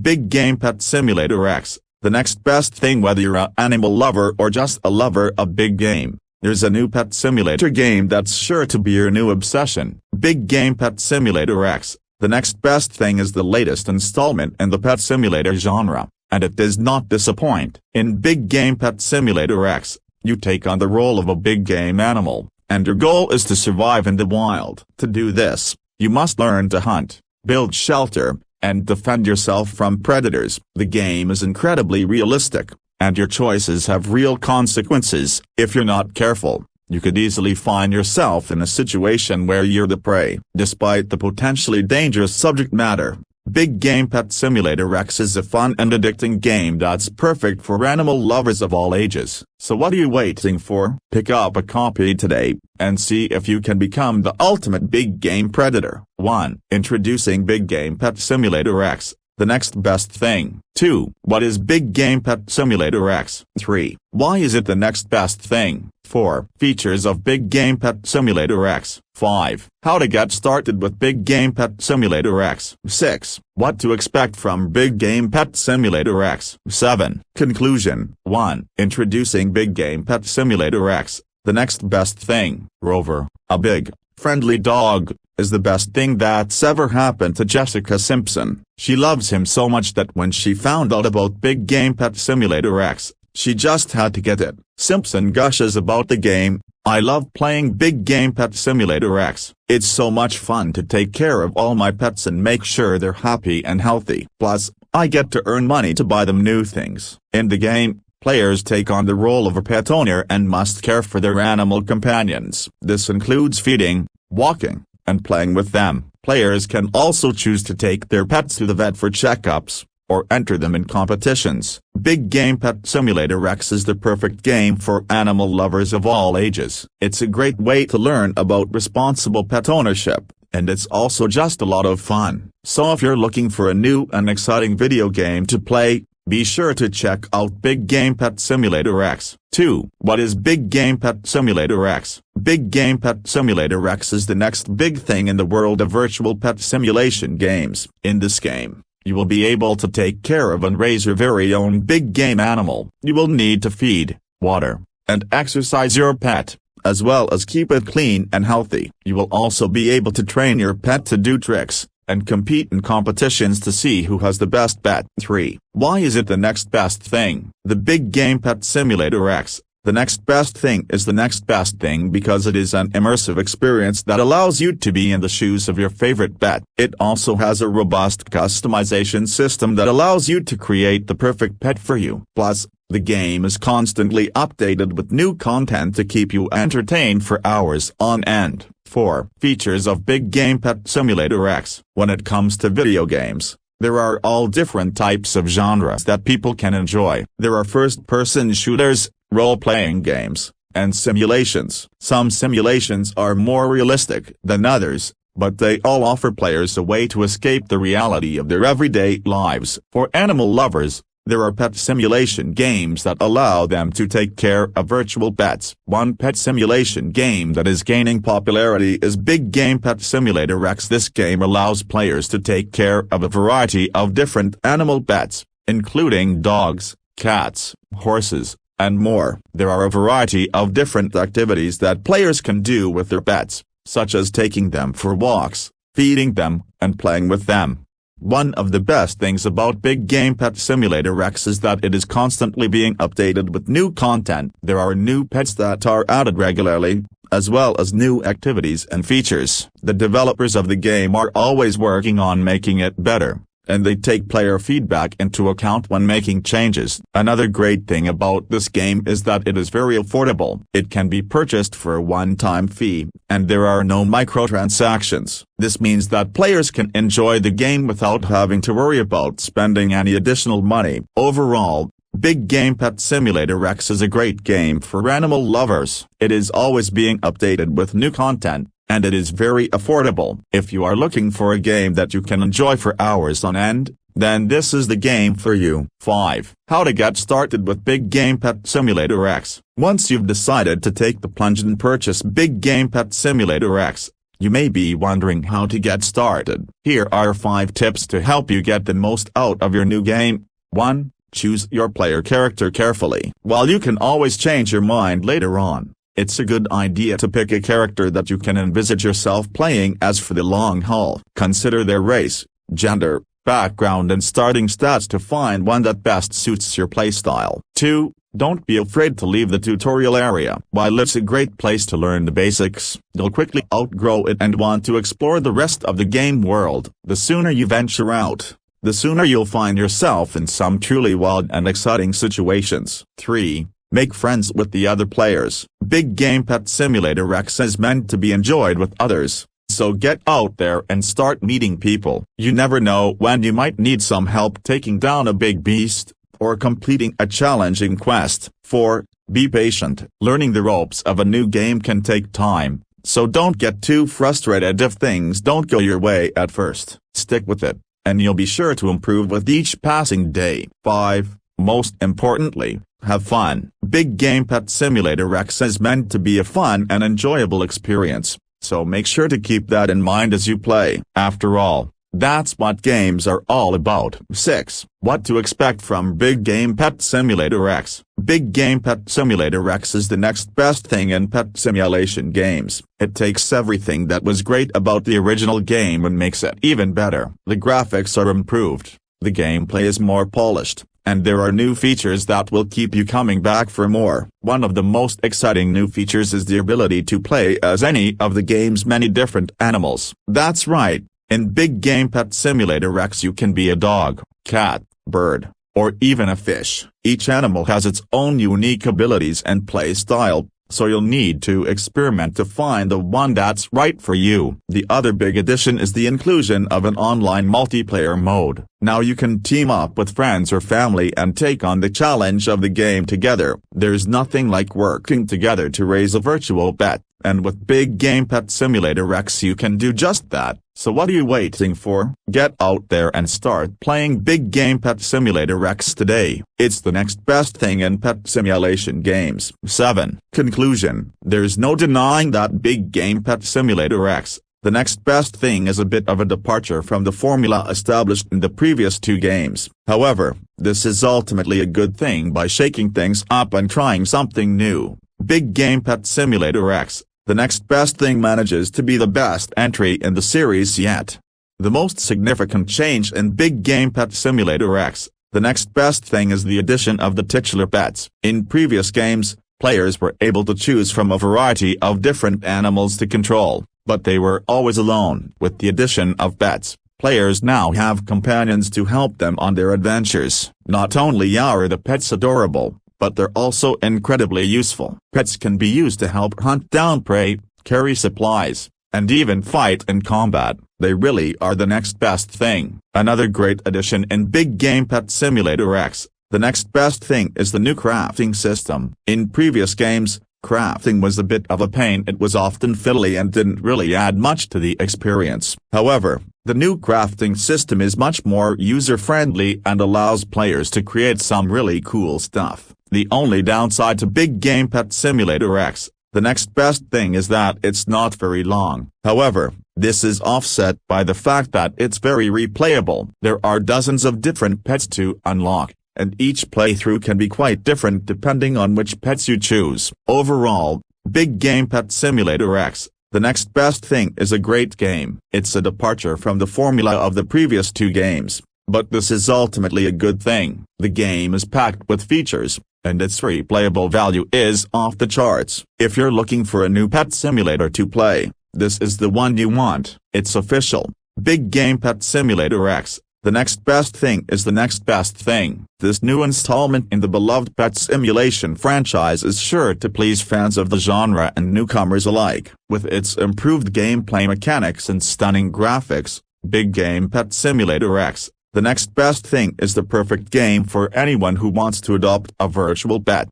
Big Game Pet Simulator X, the next best thing. Whether you're an animal lover or just a lover of big game, there's a new pet simulator game that's sure to be your new obsession. Big Game Pet Simulator X, the next best thing, is the latest installment in the pet simulator genre, and it does not disappoint. In Big Game Pet Simulator X, you take on the role of a big game animal, and your goal is to survive in the wild. To do this, you must learn to hunt, build shelter, and defend yourself from predators. The game is incredibly realistic, and your choices have real consequences. If you're not careful, you could easily find yourself in a situation where you're the prey. Despite the potentially dangerous subject matter, Big Game Pet Simulator X is a fun and addicting game that's perfect for animal lovers of all ages. So what are you waiting for? Pick up a copy today, and see if you can become the ultimate big game predator. 1. Introducing Big Game Pet Simulator X, the next best thing. 2. What is Big Game Pet Simulator X? 3. Why is it the next best thing? 4. Features of Big Game Pet Simulator X. 5. How to get started with Big Game Pet Simulator X. 6. What to expect from Big Game Pet Simulator X. 7. Conclusion. 1. Introducing Big Game Pet Simulator X, the next best thing. Rover, a big, friendly dog, is the best thing that's ever happened to Jessica Simpson. She loves him so much that when she found out about Big Game Pet Simulator X, she just had to get it. Simpson gushes about the game. I love playing Big Game Pet Simulator X. It's so much fun to take care of all my pets and make sure they're happy and healthy. Plus, I get to earn money to buy them new things. In the game, players take on the role of a pet owner and must care for their animal companions. This includes feeding, walking, and playing with them. Players can also choose to take their pets to the vet for checkups, or enter them in competitions. Big Game Pet Simulator X is the perfect game for animal lovers of all ages. It's a great way to learn about responsible pet ownership, and it's also just a lot of fun. So if you're looking for a new and exciting video game to play, be sure to check out Big Game Pet Simulator X. 2. What is Big Game Pet Simulator X? Big Game Pet Simulator X is the next big thing in the world of virtual pet simulation games. In this game, you will be able to take care of and raise your very own big game animal. You will need to feed, water, and exercise your pet, as well as keep it clean and healthy. You will also be able to train your pet to do tricks, and compete in competitions to see who has the best pet. 3. Why is it the next best thing? The Big Game Pet Simulator X, the next best thing, is the next best thing because it is an immersive experience that allows you to be in the shoes of your favorite pet. It also has a robust customization system that allows you to create the perfect pet for you. Plus, the game is constantly updated with new content to keep you entertained for hours on end. 4. Features of Big Game Pet Simulator X. When it comes to video games, there are all different types of genres that people can enjoy. There are first-person shooters, role-playing games, and simulations. Some simulations are more realistic than others, but they all offer players a way to escape the reality of their everyday lives. For animal lovers, there are pet simulation games that allow them to take care of virtual pets. One pet simulation game that is gaining popularity is Big Game Pet Simulator X. This game allows players to take care of a variety of different animal pets, including dogs, cats, horses, and more. There are a variety of different activities that players can do with their pets, such as taking them for walks, feeding them, and playing with them. One of the best things about Big Game Pet Simulator X is that it is constantly being updated with new content. There are new pets that are added regularly, as well as new activities and features. The developers of the game are always working on making it better, and they take player feedback into account when making changes. Another great thing about this game is that it is very affordable. It can be purchased for a one-time fee, and there are no microtransactions. This means that players can enjoy the game without having to worry about spending any additional money. Overall, Big Game Pet Simulator X is a great game for animal lovers. It is always being updated with new content, and it is very affordable. If you are looking for a game that you can enjoy for hours on end, then this is the game for you. 5. How to get started with Big Game Pet Simulator X. Once you've decided to take the plunge and purchase Big Game Pet Simulator X, You may be wondering how to get started. Here are 5 tips to help you get the most out of your new game. 1. Choose your player character carefully. While you can always change your mind later on, it's a good idea to pick a character that you can envisage yourself playing as for the long haul. Consider their race, gender, background and starting stats to find one that best suits your playstyle. 2. Don't be afraid to leave the tutorial area. While it's a great place to learn the basics, you'll quickly outgrow it and want to explore the rest of the game world. The sooner you venture out, the sooner you'll find yourself in some truly wild and exciting situations. 3. Make friends with the other players. Big Game Pet Simulator X is meant to be enjoyed with others, so get out there and start meeting people. You never know when you might need some help taking down a big beast, or completing a challenging quest. 4. Be patient. Learning the ropes of a new game can take time, so don't get too frustrated if things don't go your way at first. Stick with it, and you'll be sure to improve with each passing day. 5. Most importantly, have fun. Big Game Pet Simulator X is meant to be a fun and enjoyable experience, so make sure to keep that in mind as you play. After all, that's what games are all about. 6. What to expect from Big Game Pet Simulator X. Big Game Pet Simulator X is the next best thing in pet simulation games. It takes everything that was great about the original game and makes it even better. The graphics are improved, the gameplay is more polished, and there are new features that will keep you coming back for more. One of the most exciting new features is the ability to play as any of the game's many different animals. That's right. In Big Game Pet Simulator X you can be a dog, cat, bird, or even a fish. Each animal has its own unique abilities and play style, so you'll need to experiment to find the one that's right for you. The other big addition is the inclusion of an online multiplayer mode. Now you can team up with friends or family and take on the challenge of the game together. There's nothing like working together to raise a virtual pet, and with Big Game Pet Simulator X you can do just that. So what are you waiting for? Get out there and start playing Big Game Pet Simulator X today. It's the next best thing in pet simulation games. 7. Conclusion. There's no denying that Big Game Pet Simulator X, the next best thing, is a bit of a departure from the formula established in the previous 2 games. However, this is ultimately a good thing by shaking things up and trying something new. Big Game Pet Simulator X, the next best thing, manages to be the best entry in the series yet. The most significant change in Big Game Pet Simulator X, the next best thing, is the addition of the titular pets. In previous games, players were able to choose from a variety of different animals to control, but they were always alone. With the addition of pets, players now have companions to help them on their adventures. Not only are the pets adorable, but they're also incredibly useful. Pets can be used to help hunt down prey, carry supplies, and even fight in combat. They really are the next best thing. Another great addition in Big Game Pet Simulator X, the next best thing, is the new crafting system. In previous games, crafting was a bit of a pain. It was often fiddly and didn't really add much to the experience. However, the new crafting system is much more user-friendly and allows players to create some really cool stuff. The only downside to Big Game Pet Simulator X, the next best thing, is that it's not very long. However, this is offset by the fact that it's very replayable. There are dozens of different pets to unlock, and each playthrough can be quite different depending on which pets you choose. Overall, Big Game Pet Simulator X, the next best thing, is a great game. It's a departure from the formula of the previous 2 games, but this is ultimately a good thing. The game is packed with features, and its replayable value is off the charts. If you're looking for a new pet simulator to play, this is the one you want. It's official. Big Game Pet Simulator X, the next best thing, is the next best thing. This new installment in the beloved pet simulation franchise is sure to please fans of the genre and newcomers alike. With its improved gameplay mechanics and stunning graphics, Big Game Pet Simulator X, the next best thing, is the perfect game for anyone who wants to adopt a virtual pet.